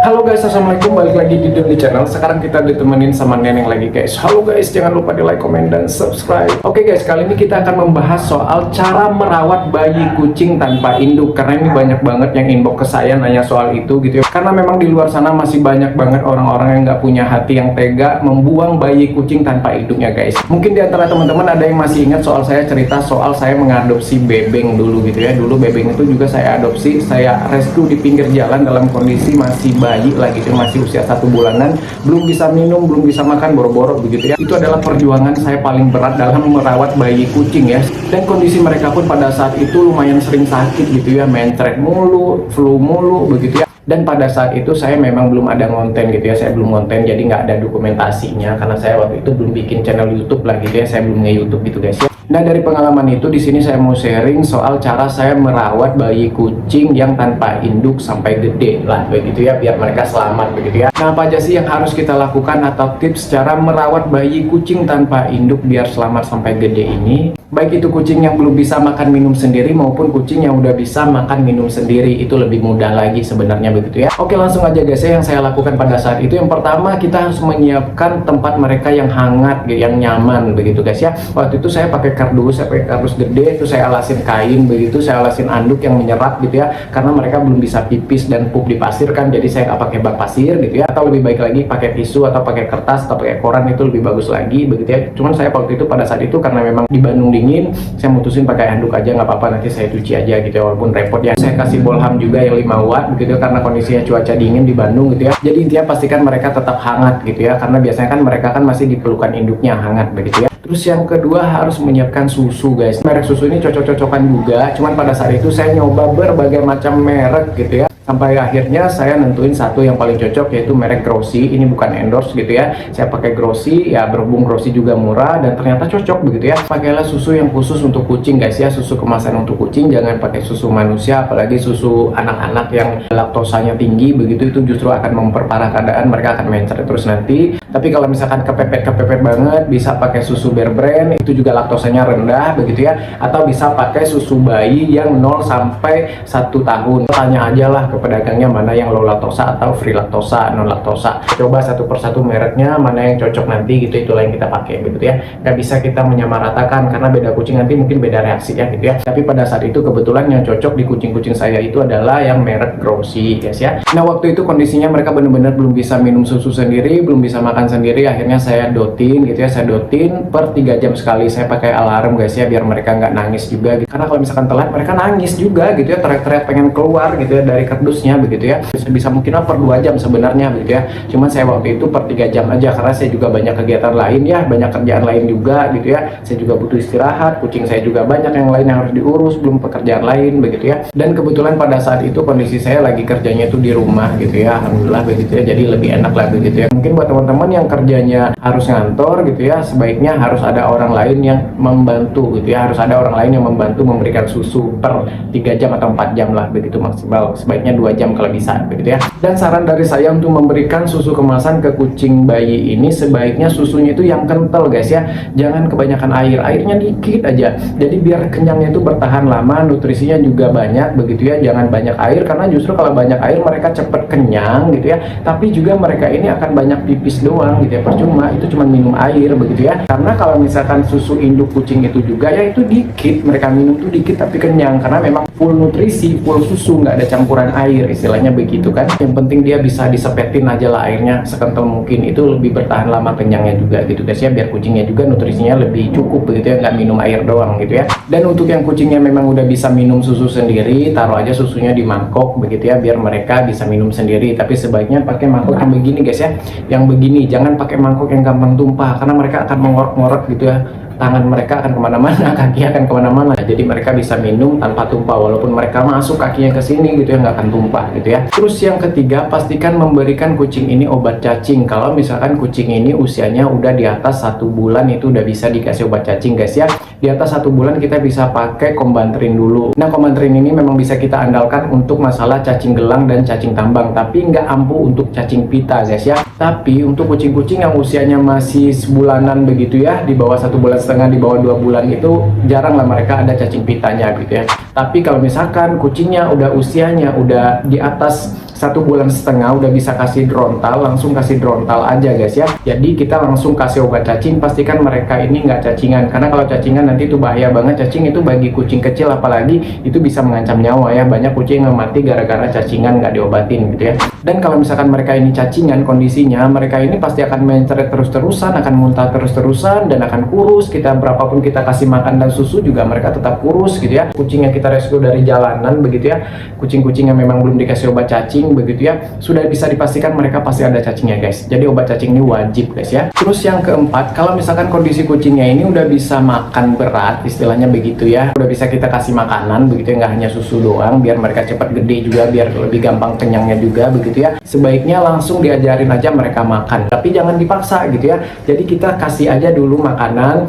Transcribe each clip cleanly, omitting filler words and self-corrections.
Halo guys, assalamualaikum, balik lagi di Doni Channel. Sekarang kita ditemenin sama Neneng lagi guys. Halo guys, jangan lupa di like, komen, dan subscribe. Oke guys, kali ini kita akan membahas soal cara merawat bayi kucing tanpa induk. Karena ini banyak banget yang inbox ke saya nanya soal itu gitu ya. Karena memang di luar sana masih banyak banget orang-orang yang nggak punya hati yang tega membuang bayi kucing tanpa induknya guys. Mungkin di antara teman-teman ada yang masih ingat soal saya cerita soal saya mengadopsi bebeng dulu gitu ya. Dulu bebeng itu juga saya adopsi, saya rescue di pinggir jalan dalam kondisi masih bayi lah gitu, masih usia 1 bulanan, belum bisa minum, belum bisa makan, boro-boro begitu ya. Itu adalah perjuangan saya paling berat dalam merawat bayi kucing ya. Dan kondisi mereka pun pada saat itu lumayan sering sakit gitu ya, mencret mulu, flu mulu begitu ya. Dan pada saat itu saya memang belum ada konten gitu ya, saya belum konten, jadi nggak ada dokumentasinya karena saya waktu itu belum bikin channel YouTube lah gitu ya, saya belum nge-YouTube gitu guys ya. Nah, dari pengalaman itu di sini saya mau sharing soal cara saya merawat bayi kucing yang tanpa induk sampai gede lah begitu ya, biar mereka selamat begitu ya. Nah, apa aja sih yang harus kita lakukan atau tips cara merawat bayi kucing tanpa induk biar selamat sampai gede ini? Baik itu kucing yang belum bisa makan minum sendiri maupun kucing yang udah bisa makan minum sendiri, itu lebih mudah lagi sebenarnya begitu ya. Oke, langsung aja guys ya, yang saya lakukan pada saat itu yang pertama kita harus menyiapkan tempat mereka yang hangat, yang nyaman begitu guys ya. Waktu itu saya pakai kardus, saya pakai kardus gede, itu saya alasin kain begitu, saya alasin anduk yang menyerap gitu ya, karena mereka belum bisa pipis dan pup di pasir kan, jadi saya nggak pakai bak pasir gitu ya. Atau lebih baik lagi pakai tisu atau pakai kertas atau pakai koran, itu lebih bagus lagi begitu ya. Cuman saya waktu itu pada saat itu karena memang di Bandung dingin, saya mutusin pakai handuk aja, nggak apa-apa, nanti saya cuci aja gitu ya, walaupun repot ya. Saya kasih bolham juga yang 5 watt begitu ya, karena kondisinya cuaca dingin di Bandung gitu ya. Jadi intinya pastikan mereka tetap hangat gitu ya, karena biasanya kan mereka kan masih di pelukan induknya hangat begitu ya. Terus yang kedua harus menyiapkan susu guys. Merek susu ini cocok-cocokan juga, cuman pada saat itu saya nyoba berbagai macam merek gitu ya, sampai akhirnya saya nentuin satu yang paling cocok, yaitu merek Grossi. Ini bukan endorse gitu ya, saya pakai Grossi ya, berhubung Grossi juga murah dan ternyata cocok begitu ya. Pakailah susu yang khusus untuk kucing guys ya, susu kemasan untuk kucing, jangan pakai susu manusia, apalagi susu anak-anak yang laktosanya tinggi begitu, itu justru akan memperparah keadaan, mereka akan mencret terus nanti. Tapi kalau misalkan kepepet banget, bisa pakai susu Bear Brand, itu juga laktosanya rendah begitu ya, atau bisa pakai susu bayi yang 0 sampai 1 tahun. Tanya aja lah ke pedagangnya mana yang low laktosa atau free laktosa, non laktosa. Coba satu persatu mereknya mana yang cocok nanti gitu, itulah yang kita pakai gitu ya. Nggak bisa kita menyamaratakan karena beda kucing nanti mungkin beda reaksi ya gitu ya. Tapi pada saat itu kebetulan yang cocok di kucing-kucing saya itu adalah yang merek Grossi guys ya. Nah, waktu itu kondisinya mereka benar-benar belum bisa minum susu sendiri, belum bisa makan sendiri. Akhirnya saya dotin gitu ya, saya dotin per 3 jam sekali. Saya pakai alarm guys ya, biar mereka nggak nangis juga gitu. Karena kalau misalkan telat mereka nangis juga gitu ya, teriak-teriak pengen keluar gitu ya dari kardusnya begitu ya. Bisa mungkin per 2 jam sebenarnya begitu ya, cuman saya waktu itu per 3 jam aja karena saya juga banyak kegiatan lain ya, banyak kerjaan lain juga gitu ya. Saya juga butuh istirahat, kucing saya juga banyak yang lain yang harus diurus, belum pekerjaan lain begitu ya. Dan kebetulan pada saat itu kondisi saya lagi kerjanya itu di rumah gitu ya, alhamdulillah begitu ya, jadi lebih enak lah begitu ya. Mungkin buat teman-teman yang kerjanya harus ngantor gitu ya, sebaiknya harus ada orang lain yang membantu gitu ya, harus ada orang lain yang membantu memberikan susu per 3 jam atau 4 jam lah begitu maksimal, sebaiknya 2 jam kalau bisa begitu ya. Dan saran dari saya untuk memberikan susu kemasan ke kucing bayi ini, sebaiknya susunya itu yang kental guys ya, jangan kebanyakan air, airnya dikit aja, jadi biar kenyangnya itu bertahan lama, nutrisinya juga banyak begitu ya. Jangan banyak air karena justru kalau banyak air mereka cepet kenyang gitu ya, tapi juga mereka ini akan banyak pipis doang gitu ya, percuma, itu cuma minum air begitu ya. Karena kalau misalkan susu induk kucing itu juga ya itu dikit, mereka minum tuh dikit tapi kenyang, karena memang full nutrisi, full susu, nggak ada campuran air istilahnya begitu kan. Yang penting dia bisa disepetin aja lah airnya sekental mungkin, itu lebih bertahan lama kenyangnya juga gitu guys ya, biar kucingnya juga nutrisinya lebih cukup begitu ya, nggak minum air doang gitu ya. Dan untuk yang kucingnya memang udah bisa minum susu sendiri, taruh aja susunya di mangkok begitu ya, biar mereka bisa minum sendiri. Tapi sebaiknya pakai mangkok yang begini guys ya, yang begini, jangan pakai mangkok yang gampang tumpah karena mereka akan mengorek-ngorek gitu ya, tangan mereka akan kemana-mana, kaki akan kemana-mana, jadi mereka bisa minum tanpa tumpah, walaupun mereka masuk kakinya ke sini gitu ya, nggak akan tumpah gitu ya. Terus yang ketiga, pastikan memberikan kucing ini obat cacing. Kalau misalkan kucing ini usianya udah di atas 1 bulan, itu udah bisa dikasih obat cacing guys ya. Di atas 1 bulan kita bisa pakai Combantrin dulu. Nah, Combantrin ini memang bisa kita andalkan untuk masalah cacing gelang dan cacing tambang, tapi nggak ampuh untuk cacing pita guys ya. Tapi untuk kucing-kucing yang usianya masih sebulanan begitu ya, di bawah 1 bulan setengah, di bawah 2 bulan, itu jarang lah mereka ada cacing pitanya gitu ya. Tapi kalau misalkan kucingnya udah usianya udah di atas 1,5 bulan udah bisa kasih drontal, langsung kasih drontal aja guys ya. Jadi kita langsung kasih obat cacing, pastikan mereka ini nggak cacingan, karena kalau cacingan nanti itu bahaya banget. Cacing itu bagi kucing kecil apalagi itu bisa mengancam nyawa ya. Banyak kucing yang mati gara-gara cacingan nggak diobatin gitu ya. Dan kalau misalkan mereka ini cacingan, kondisinya mereka ini pasti akan mencret terus-terusan, akan muntah terus-terusan, dan akan kurus. Kita berapapun kita kasih makan dan susu juga mereka tetap kurus gitu ya. Kucing yang kita rescue dari jalanan begitu ya, kucing-kucing yang memang belum dikasih obat cacing begitu ya, sudah bisa dipastikan mereka pasti ada cacingnya guys. Jadi obat cacing ini wajib guys ya. Terus yang keempat, kalau misalkan kondisi kucingnya ini udah bisa makan berat, istilahnya begitu ya, udah bisa kita kasih makanan begitu ya, nggak hanya susu doang, biar mereka cepat gede juga, biar lebih gampang kenyangnya juga begitu ya. Sebaiknya langsung diajarin aja mereka makan, tapi jangan dipaksa gitu ya. Jadi kita kasih aja dulu makanan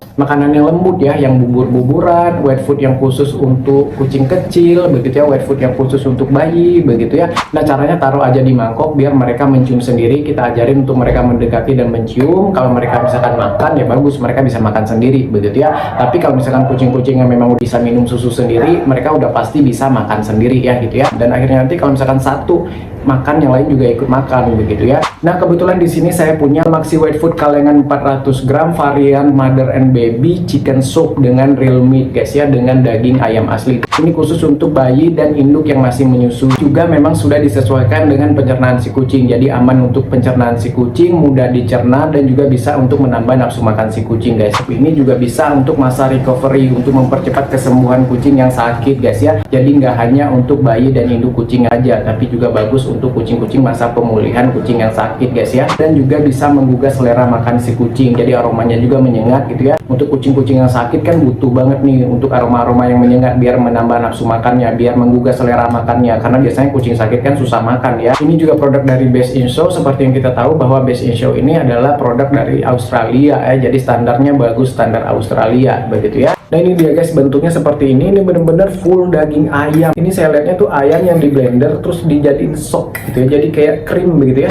yang lembut ya, yang bubur-buburan, wet food yang khusus untuk kucing kecil begitu ya, wet food yang khusus untuk bayi begitu ya. Nah caranya taruh aja di mangkok biar mereka mencium sendiri. Kita ajarin untuk mereka mendekati dan mencium. Kalau mereka misalkan makan ya bagus, mereka bisa makan sendiri begitu ya. Tapi kalau misalkan kucing-kucing yang memang bisa minum susu sendiri, mereka udah pasti bisa makan sendiri ya gitu ya. Dan akhirnya nanti kalau misalkan satu makan, yang lain juga ikut makan begitu ya. Nah kebetulan di sini saya punya Maxi White Food kalengan 400 gram varian Mother and Baby Chicken Soup dengan real meat guys ya, dengan daging ayam asli. Ini khusus untuk bayi dan induk yang masih menyusui. Juga memang sudah disesuaikan dengan pencernaan si kucing, jadi aman untuk pencernaan si kucing, mudah dicerna, dan juga bisa untuk menambah nafsu makan si kucing guys. Ini juga bisa untuk masa recovery, untuk mempercepat kesembuhan kucing yang sakit guys ya. Jadi nggak hanya untuk bayi dan induk kucing aja, tapi juga bagus untuk kucing-kucing masa pemulihan kucing yang sakit guys ya. Dan juga bisa menggugah selera makan si kucing, jadi aromanya juga menyengat gitu ya. Untuk kucing-kucing yang sakit kan butuh banget nih untuk aroma-aroma yang menyengat, biar menambah nafsu makannya, biar menggugah selera makannya, karena biasanya kucing sakit kan susah makan ya. Ini juga produk dari Best in Show. Seperti yang kita tahu bahwa Best in Show ini adalah produk dari Australia ya, jadi standarnya bagus, standar Australia begitu ya. Nah ini dia guys, bentuknya seperti ini bener-bener full daging ayam. Ini saya lihatnya tuh ayam yang di blender terus dijadiin sop gitu ya, jadi kayak krim begitu ya.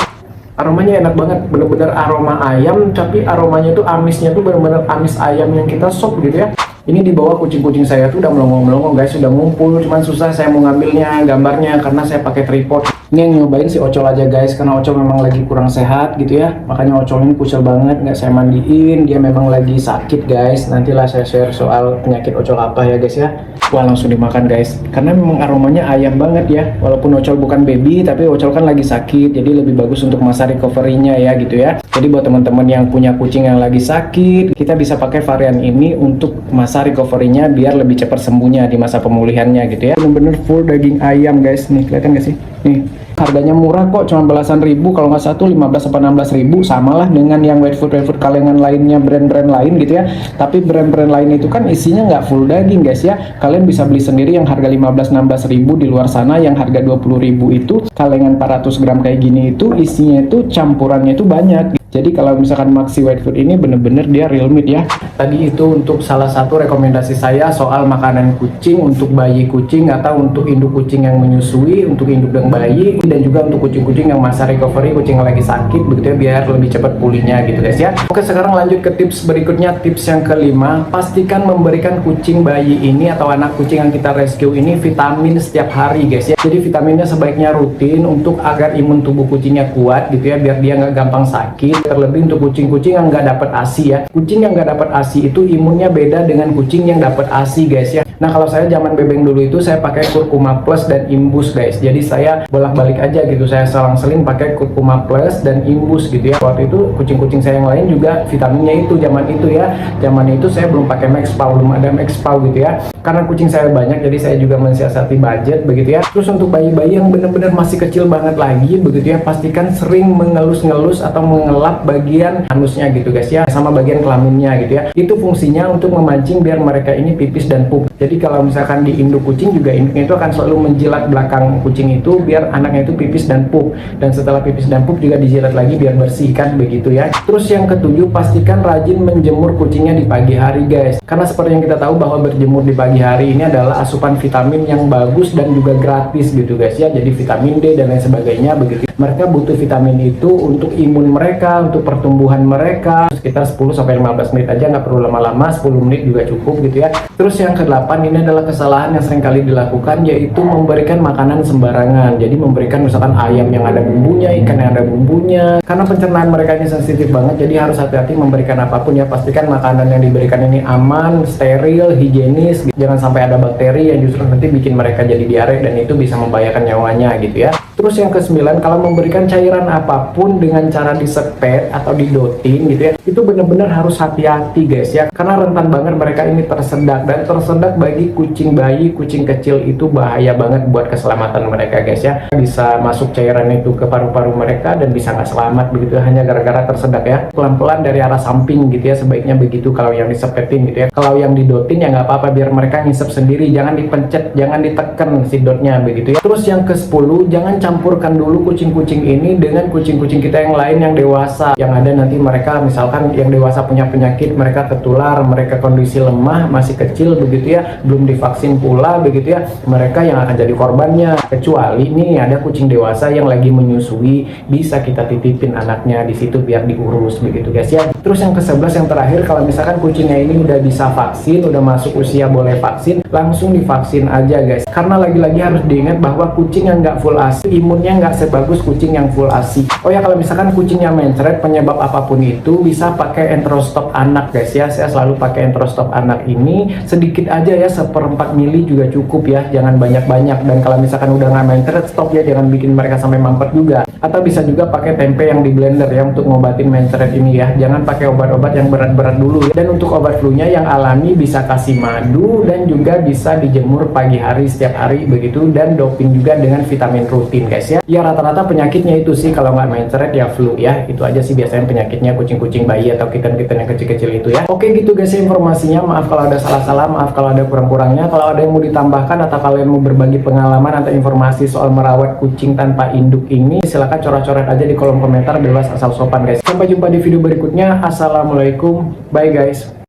Aromanya enak banget, bener-bener aroma ayam, tapi aromanya tuh amisnya tuh bener-bener amis ayam yang kita sop gitu ya. Ini di bawah kucing-kucing saya tuh udah melongo-melongo guys, sudah ngumpul, cuman susah saya mau ngambilnya gambarnya karena saya pakai tripod. Ini yang nyobain si Ocol aja guys, karena Ocol memang lagi kurang sehat gitu ya, makanya Ocol ini kucel banget, nggak saya mandiin. Dia memang lagi sakit guys, nantilah saya share soal penyakit Ocol apa ya guys ya. Wah langsung dimakan guys, karena memang aromanya ayam banget ya. Walaupun Ocol bukan baby, tapi Ocol kan lagi sakit, jadi lebih bagus untuk masa recovery-nya ya gitu ya. Jadi buat teman-teman yang punya kucing yang lagi sakit, kita bisa pakai varian ini untuk masa recovery-nya biar lebih cepat sembuhnya di masa pemulihannya gitu ya. Bener-bener full daging ayam guys, nih kelihatan gak sih? Nih harganya murah kok, cuma belasan ribu, kalau nggak satu 15 atau 16 ribu, samalah dengan yang White Food kalengan lainnya, brand-brand lain gitu ya. Tapi brand-brand lain itu kan isinya nggak full daging guys ya. Kalian bisa beli sendiri yang harga 15-16 ribu di luar sana, yang harga 20 ribu itu kalengan 400 gram kayak gini itu isinya itu campurannya itu banyak. Jadi kalau misalkan Maxi White Food ini bener-bener dia real meat ya. Tadi itu untuk salah satu rekomendasi saya soal makanan kucing untuk bayi kucing atau untuk induk kucing yang menyusui, untuk induk dan bayi, dan juga untuk kucing-kucing yang masa recovery, kucing yang lagi sakit begitu ya, biar lebih cepat pulihnya gitu guys ya. Oke, sekarang lanjut ke tips berikutnya. Tips yang kelima, pastikan memberikan kucing bayi ini atau anak kucing yang kita rescue ini vitamin setiap hari guys ya. Jadi vitaminnya sebaiknya rutin untuk agar imun tubuh kucingnya kuat gitu ya, biar dia nggak gampang sakit. Terlebih untuk kucing-kucing yang nggak dapat ASI ya. Kucing yang nggak dapat ASI itu imunnya beda dengan kucing yang dapat ASI guys ya. Nah kalau saya zaman bebeng dulu itu saya pakai kurkuma plus dan imbus guys. Jadi saya bolak-balik aja gitu, saya selang-seling pakai kurkuma plus dan imbus gitu ya. Waktu itu kucing-kucing saya yang lain juga vitaminnya itu zaman itu ya. Zaman itu saya belum pakai Maxpau, belum ada Maxpau gitu ya. Karena kucing saya banyak, jadi saya juga mensiasati budget begitu ya. Terus untuk bayi-bayi yang benar-benar masih kecil banget lagi begitu ya, pastikan sering mengelus-ngelus atau mengelap bagian anusnya gitu guys ya, sama bagian kelaminnya gitu ya. Itu fungsinya untuk memancing biar mereka ini pipis dan pup. Jadi kalau misalkan di induk kucing juga, induknya itu akan selalu menjilat belakang kucing itu biar anaknya itu pipis dan pup. Dan setelah pipis dan pup juga dijilat lagi biar bersih kan begitu ya. Terus yang ketujuh, pastikan rajin menjemur kucingnya di pagi hari guys. Karena seperti yang kita tahu bahwa berjemur di pagi pagi hari ini adalah asupan vitamin yang bagus dan juga gratis gitu guys ya. Jadi vitamin D dan lain sebagainya begitu. Mereka butuh vitamin itu untuk imun mereka, untuk pertumbuhan mereka. Sekitar 10-15 menit aja, nggak perlu lama-lama, 10 menit juga cukup gitu ya. Terus yang ke-8 ini adalah kesalahan yang sering kali dilakukan, yaitu memberikan makanan sembarangan. Jadi memberikan misalkan ayam yang ada bumbunya, ikan yang ada bumbunya. Karena pencernaan mereka ini sensitif banget, jadi harus hati-hati memberikan apapun ya. Pastikan makanan yang diberikan ini aman, steril, higienis. Jangan sampai ada bakteri yang justru nanti bikin mereka jadi diare dan itu bisa membahayakan nyawanya gitu ya. Terus yang ke-9, kalau memberikan cairan apapun dengan cara disepet atau didotin gitu ya, itu benar-benar harus hati-hati guys ya, karena rentan banget mereka ini tersedak, dan tersedak bagi kucing bayi, kucing kecil itu bahaya banget buat keselamatan mereka guys ya. Bisa masuk cairan itu ke paru-paru mereka dan bisa nggak selamat begitu hanya gara-gara tersedak ya. Pelan-pelan dari arah samping gitu ya, sebaiknya begitu kalau yang disepetin gitu ya. Kalau yang didotin ya nggak apa-apa, biar mereka ngisep sendiri, jangan dipencet, jangan ditekan si dotnya begitu ya. Terus yang ke-10, jangan campurkan dulu kucing-kucing ini dengan kucing-kucing kita yang lain yang dewasa, yang ada nanti mereka misalkan yang dewasa punya penyakit, mereka ketular, mereka kondisi lemah, masih kecil begitu ya, belum divaksin pula begitu ya, mereka yang akan jadi korbannya. Kecuali nih ada kucing dewasa yang lagi menyusui, bisa kita titipin anaknya di situ biar diurus begitu guys ya. Terus yang ke-11 yang terakhir, kalau misalkan kucingnya ini udah bisa vaksin, udah masuk usia boleh vaksin, langsung divaksin aja guys. Karena lagi-lagi harus diingat bahwa kucing yang nggak full ASI imunnya nggak sebagus kucing yang full ASI. Oh ya, kalau misalkan kucingnya mencret penyebab apapun itu, bisa pakai enterostop anak guys ya. Saya selalu pakai enterostop anak ini sedikit aja ya, 1/4 mili juga cukup ya, jangan banyak-banyak. Dan kalau misalkan udah nggak mencret, stop ya, jangan bikin mereka sampai mampet juga. Atau bisa juga pakai tempe yang di blender ya untuk ngobatin mencret ini ya, jangan pakai obat-obat yang berat-berat dulu ya. Dan untuk obat flu-nya yang alami bisa kasih madu dan juga bisa dijemur pagi hari setiap hari begitu, dan doping juga dengan vitamin rutin guys ya. Ya rata-rata penyakitnya itu sih, kalau nggak mencret ya flu ya, itu aja sih biasanya penyakitnya kucing-kucing bayi atau kitten-kitten yang kecil-kecil itu ya. Oke gitu guys ya informasinya, maaf kalau ada salah-salah, maaf kalau ada kurang-kurangnya. Kalau ada yang mau ditambahkan atau kalian mau berbagi pengalaman atau informasi soal merawat kucing tanpa induk ini, silahkan coret-coret aja di kolom komentar, bebas asal sopan guys. Sampai jumpa di video berikutnya. Assalamualaikum, bye guys.